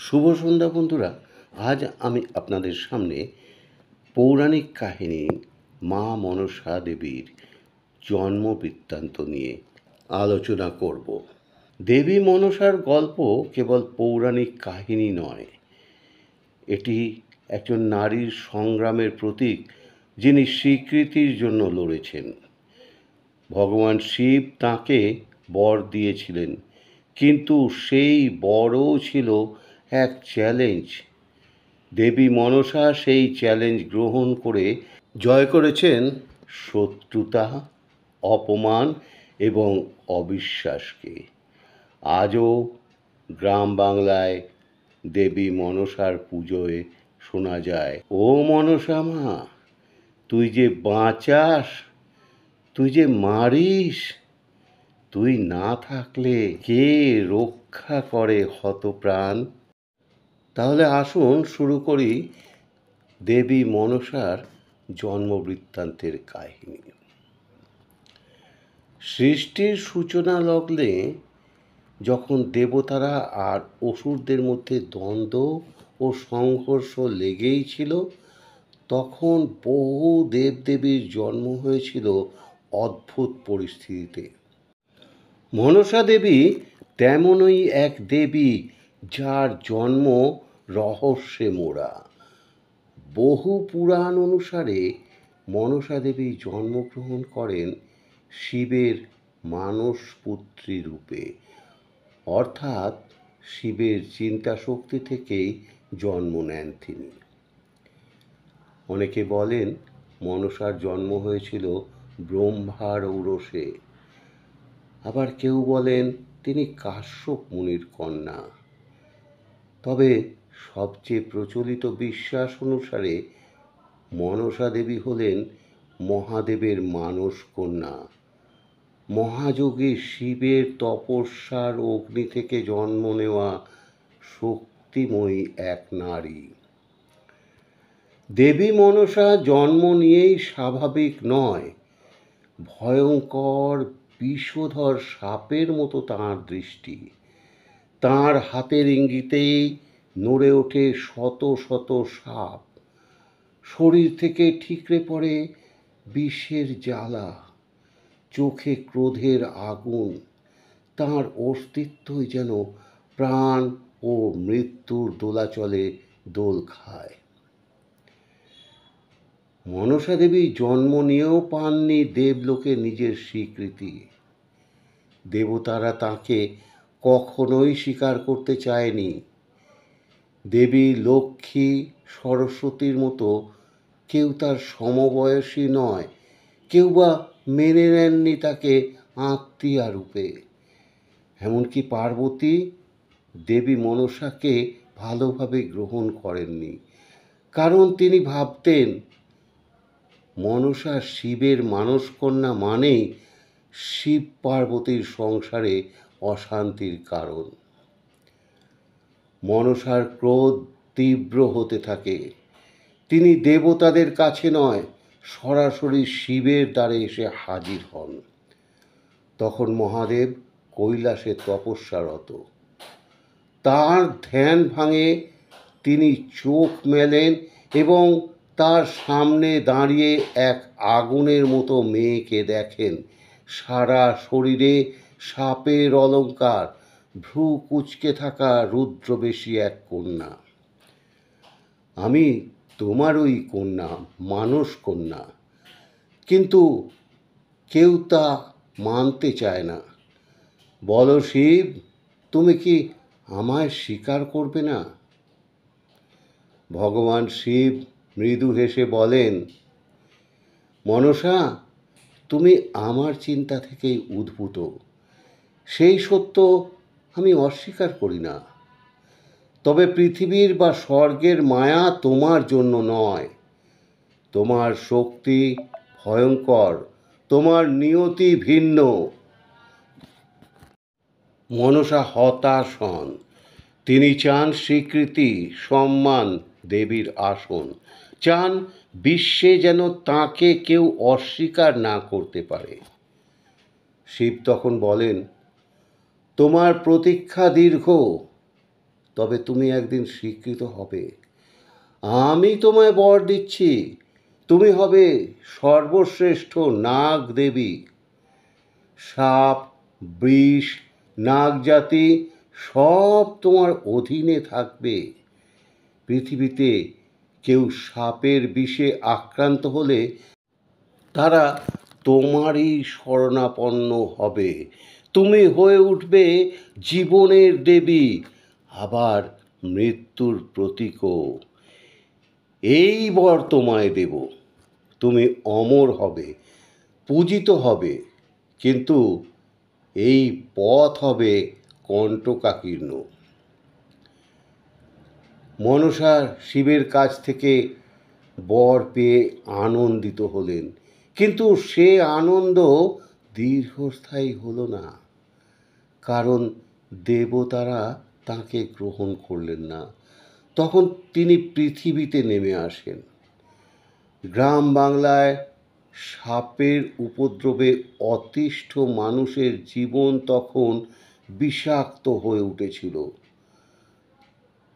শুভ সন্ধ্যা বন্ধুরা। আজ আমি আপনাদের সামনে পৌরাণিক কাহিনী মা মনসা দেবীর জন্ম বৃত্তান্ত নিয়ে আলোচনা করব। দেবী মনসার গল্প কেবল পৌরাণিক কাহিনী নয়, এটি একজন নারীর সংগ্রামের প্রতীক, যিনি স্বীকৃতির জন্য লড়েছেন। ভগবান শিব তাঁকে বর দিয়েছিলেন, কিন্তু সেই বরও ছিল এক চ্যালেঞ্জ। দেবী মনসা সেই চ্যালেঞ্জ গ্রহণ করে জয় করেছেন শত্রুতা, অপমান এবং অবিশ্বাসকে। আজও গ্রাম বাংলায় দেবী মনসার পুজোয় শোনা যায়, ও মনসা মা, তুই যে বাঁচাস, তুই যে মারিস, তুই না থাকলে কে রক্ষা করে হতপ্রাণ। তাহলে আসুন শুরু করি দেবী মনসার জন্মবৃত্তান্তের কাহিনী। সৃষ্টির সূচনা লগ্নে যখন দেবতারা আর অসুরদের মধ্যে দ্বন্দ্ব ও সংঘর্ষ লেগেই ছিল, তখন বহু দেবদেবীর জন্ম হয়েছিল অদ্ভুত পরিস্থিতিতে। মনসা দেবী তেমনই এক দেবী, যার জন্ম রহস্যে মোড়া। বহু পুরাণ অনুসারে মনসা দেবী জন্মগ্রহণ করেন শিবের মানসপুত্রী রূপে, অর্থাৎ শিবের চিন্তা শক্তি থেকেই জন্ম নেন তিনি। অনেকে বলেন মনসার জন্ম হয়েছিল ব্রহ্মার ঔরসে, আবার কেউ বলেন তিনি কাশ্যপ মুনির কন্যা। তবে সবচেয়ে প্রচলিত বিশ্বাস অনুসারে মনসা দেবী হলেন মহাদেবের মানস কন্যা। মহাযোগী শিবের তপস্যার অগ্নি থেকে জন্ম নেওয়া শক্তিময়ী এক নারী। দেবী মনসা জন্ম নিয়েই স্বাভাবিক নয়। ভয়ঙ্কর বিষধর সাপের মতো তাঁর দৃষ্টি। তাঁর হাতের ইঙ্গিতেই নড়ে ওঠে শত শত সাপ। শরীর থেকে ঠিকরে পড়ে বিষের জ্বালা, চোখে ক্রোধের আগুন। তাঁর অস্তিত্বই যেন প্রাণ ও মৃত্যুর দোলাচলে দোল খায়। মনসা দেবী জন্ম নিয়েও পাননি দেবলোকে নিজের স্বীকৃতি। দেবতারা তাকে কখনোই স্বীকার করতে চায়নি। দেবী লক্ষ্মী, সরস্বতীর মতো কেউ তার সমবয়সী নয়, কেউ বা মেনে নেননি তাকে আত্মীয়া রূপে। এমনকি পার্বতী দেবী মনসাকে ভালোভাবে গ্রহণ করেননি, কারণ তিনি ভাবতেন মনসা শিবের মানসকন্যা মানেই শিব পার্বতীর সংসারে অশান্তির কারণ। মনসার ক্রোধ তীব্র হতে থাকে। তিনি দেবতাদের কাছে নয়, সরাসরি শিবের দ্বারে এসে হাজির হন। তখন মহাদেব কৈলাসে তপস্যারত। তার ধ্যান ভাঙে, তিনি চোখ মেলেন এবং তার সামনে দাঁড়িয়ে এক আগুনের মতো মেয়েকে দেখেন। সারা শরীরে সাপের অলঙ্কার, ভ্রু কুঁচকে থাকা রুদ্রবেশী এক কন্যা। আমি তোমারই কন্যা, মানস কন্যা। কিন্তু কেউ তা মানতে চায় না। বলো শিব, তুমি কি আমায় স্বীকার করবে না? ভগবান শিব মৃদু হেসে বলেন, মনসা, তুমি আমার চিন্তা থেকেই উদ্ভূত। সেই সত্য আমি অস্বীকার করি না। তবে পৃথিবীর বা স্বর্গের মায়া তোমার জন্য নয়। তোমার শক্তি ভয়ঙ্কর, তোমার নিয়তি ভিন্ন। মনসা হতাশ হন। তিনি চান স্বীকৃতি, সম্মান, দেবীর আসন। চান বিশ্বে যেন তাঁকে কেউ অস্বীকার না করতে পারে। শিব তখন বলেন, তোমার প্রতীক্ষা দীর্ঘ, তবে তুমি একদিন স্বীকৃত হবে। আমি তোমায় বর দিচ্ছি, তুমি হবে সর্বশ্রেষ্ঠ নাগ দেবী। সাপ, বিষ, নাগ জাতি সব তোমার অধীনে থাকবে। পৃথিবীতে কেউ সাপের বিষে আক্রান্ত হলে তারা তোমারই শরণাপন্ন হবে। তুমি হয়ে উঠবে জীবনের দেবী, আবার মৃত্যুর প্রতীকও। এই বর তোমায় দেব, তুমি অমর হবে, পূজিত হবে, কিন্তু এই পথ হবে কণ্টকাকীর্ণ। মনসা শিবের কাছ থেকে বর পেয়ে আনন্দিত হলেন, কিন্তু সে আনন্দ দীর্ঘস্থায়ী হলো না, কারণ দেবতারা তাকে গ্রহণ করলেন না। তখন তিনি পৃথিবীতে নেমে আসেন। গ্রাম বাংলায় সাপের উপদ্রবে অতিষ্ঠ মানুষের জীবন তখন বিষাক্ত হয়ে উঠেছিল।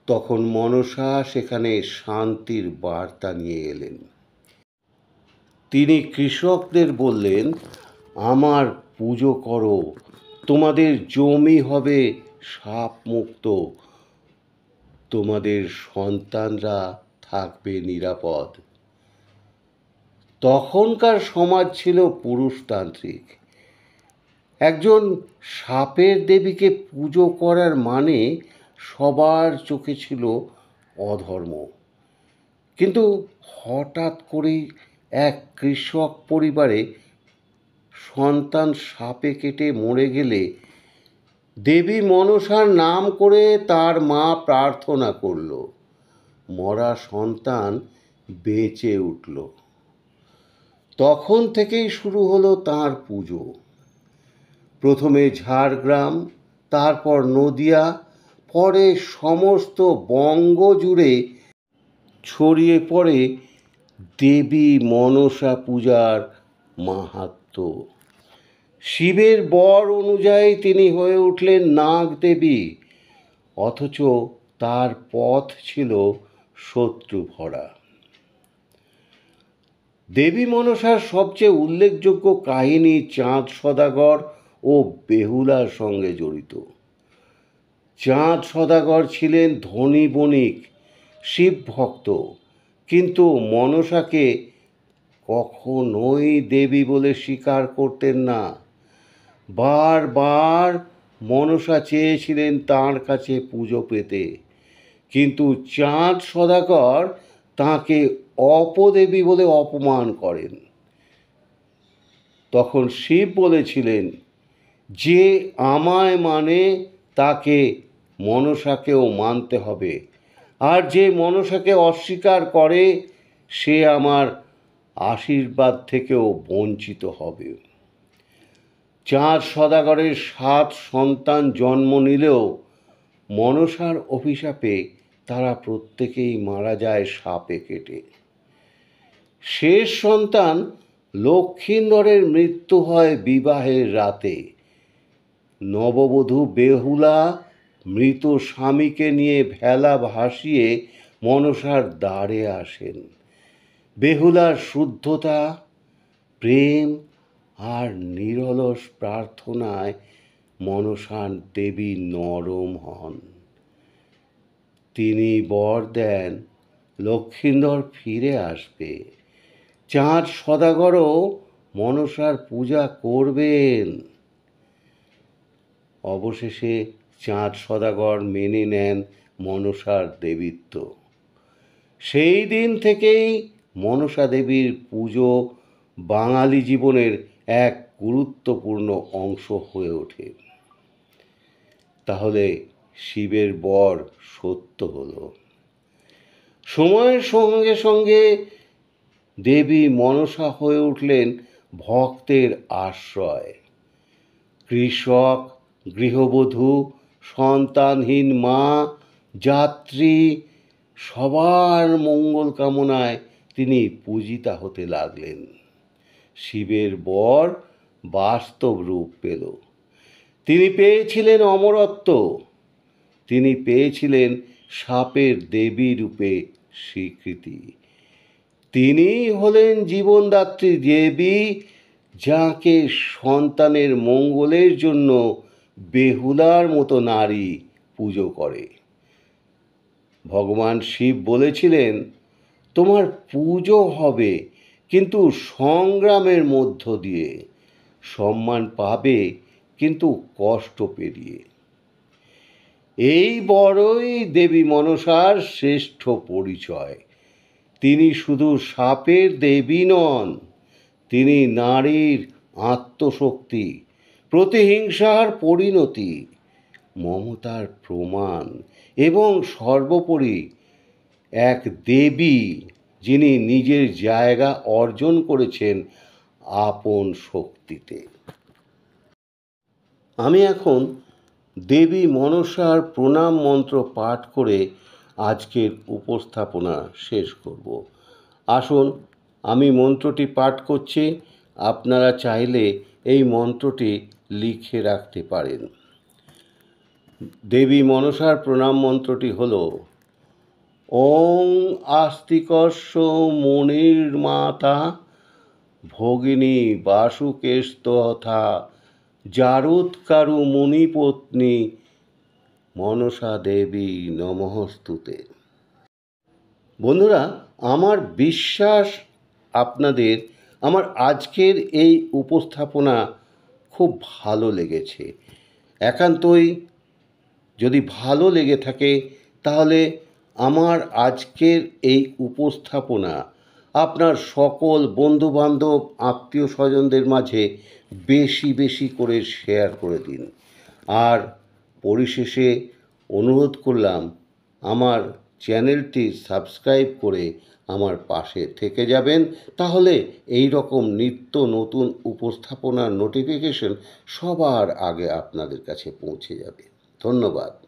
তখন মনসা সেখানে শান্তির বার্তা নিয়ে এলেন। তিনি কৃষকদের বললেন, আমার পুজো করো, তোমাদের জমি হবে সাপ মুক্ত, তোমাদের সন্তানরা থাকবে নিরাপদ। তখনকার সমাজ ছিল পুরুষতান্ত্রিক। একজন সাপের দেবীকে পুজো করার মানে সবার চোখে ছিল অধর্ম। কিন্তু হঠাৎ করেই এক কৃষক পরিবারে সন্তান সাপে কেটে মরে গেলে দেবী মনসার নাম করে তার মা প্রার্থনা করল, মরা সন্তান বেঁচে উঠল। তখন থেকেই শুরু হলো তাঁর পুজো। প্রথমে ঝাড়গ্রাম, তারপর নদিয়া, পরে সমস্ত বঙ্গ জুড়ে ছড়িয়ে পড়ে দেবী মনসা পূজার মাহাত্ম্য। শিবের বর অনুযায়ী তিনি হয়ে উঠলেন নাগ দেবী, অথচ তার পথ ছিল শত্রু ভরা। দেবী মনসার সবচেয়ে উল্লেখযোগ্য কাহিনী চাঁদ সদাগর ও বেহুলার সঙ্গে জড়িত। চাঁদ সদাগর ছিলেন ধনী বণিক, শিব ভক্ত, কিন্তু মনসাকে কখনোই দেবী বলে স্বীকার করতেন না। বারবার মনসা চেয়েছিলেন তাঁর কাছে পুজো পেতে, কিন্তু চাঁদ সদাগর তাঁকে অপদেবী বলে অপমান করেন। তখন শিব বলেছিলেন, যে আমায় মানে তাকে মনসাকেও মানতে হবে, আর যে মনসাকে অস্বীকার করে সে আমার আশীর্বাদ থেকেও বঞ্চিত হবে। চাঁদ সদাগরের 7 সন্তান জন্ম নিলেও মনসার অভিশাপে তারা প্রত্যেকেই মারা যায় সাপে কেটে। শেষ সন্তান লক্ষিন্দরের মৃত্যু হয় বিবাহের রাতে। নববধূ বেহুলা মৃত স্বামীকে নিয়ে ভেলা ভাসিয়ে মনসার দ্বারে আসেন। বেহুলার শুদ্ধতা, প্রেম আর নিরলস প্রার্থনায় মনসার দেবী নরম হন। তিনি বর দেন লক্ষিন্দর ফিরে আসবে। চাঁদ সদাগরও মনসার পূজা করবেন। অবশেষে চাঁদ সদাগর মেনে নেন মনসার দেবীত্ব। সেই দিন থেকেই মনসা দেবীর পুজো বাঙালি জীবনের এক গুরুত্বপূর্ণ অংশ হয়ে ওঠে। তাহলে শিবের বর সত্য হলো। সময়ের সঙ্গে সঙ্গে দেবী মনসা হয়ে উঠলেন ভক্তের আশ্রয়। কৃষক, গৃহবধূ, সন্তানহীন মা, যাত্রী সবার মঙ্গল কামনায় তিনি পূজিতা হতে লাগলেন। শিবের বর বাস্তব রূপ পেল। তিনি পেয়েছিলেন অমরত্ব, তিনি পেয়েছিলেন সাপের দেবী রূপে স্বীকৃতি। তিনি হলেন জীবনদাত্রী দেবী, যাকে সন্তানের মঙ্গলের জন্য বেহুলার মতো নারী পুজো করে। ভগবান শিব বলেছিলেন, তোমার পুজো হবে কিন্তু সংগ্রামের মধ্য দিয়ে, সম্মান পাবে কিন্তু কষ্ট পেরিয়ে। এই বড়ই দেবী মনসার শ্রেষ্ঠ পরিচয়। তিনি শুধু সাপের দেবী নন, তিনি নারীর আত্মশক্তি, প্রতিহিংসার পরিণতি, মমতার প্রমাণ এবং সর্বোপরি এক দেবী যিনি নিজের জায়গা অর্জন করেছেন আপন শক্তিতে। আমি এখন দেবী মনসার প্রণাম মন্ত্র পাঠ করে আজকের উপস্থাপনা শেষ করব। আসুন, আমি মন্ত্রটি পাঠ করছি, আপনারা চাইলে এই মন্ত্রটি লিখে রাখতে পারেন। দেবী মনসার প্রণাম মন্ত্রটি হল, ওং আস্তিকস্য মনির্মাতা ভগিনী বাসুকেস্তথা জারুৎকারু মুনিপত্নী মনসা দেবী নমস্তুতে। বন্ধুরা, আমার বিশ্বাস আপনাদের আমার আজকের এই উপস্থাপনা খুব ভালো লেগেছে। একান্তই যদি ভালো লেগে থাকে তাহলে আমার আজকের এই উপস্থাপনা আপনার সকল বন্ধুবান্ধব আত্মীয় স্বজনদের মাঝে বেশি বেশি করে শেয়ার করে দিন। আর পরিশেষে অনুরোধ করলাম, আমার চ্যানেলটি সাবস্ক্রাইব করে আমার পাশে থেকে যাবেন, তাহলে এই রকম নিত্য নতুন উপস্থাপনার নোটিফিকেশন সবার আগে আপনাদের কাছে পৌঁছে যাবে। ধন্যবাদ।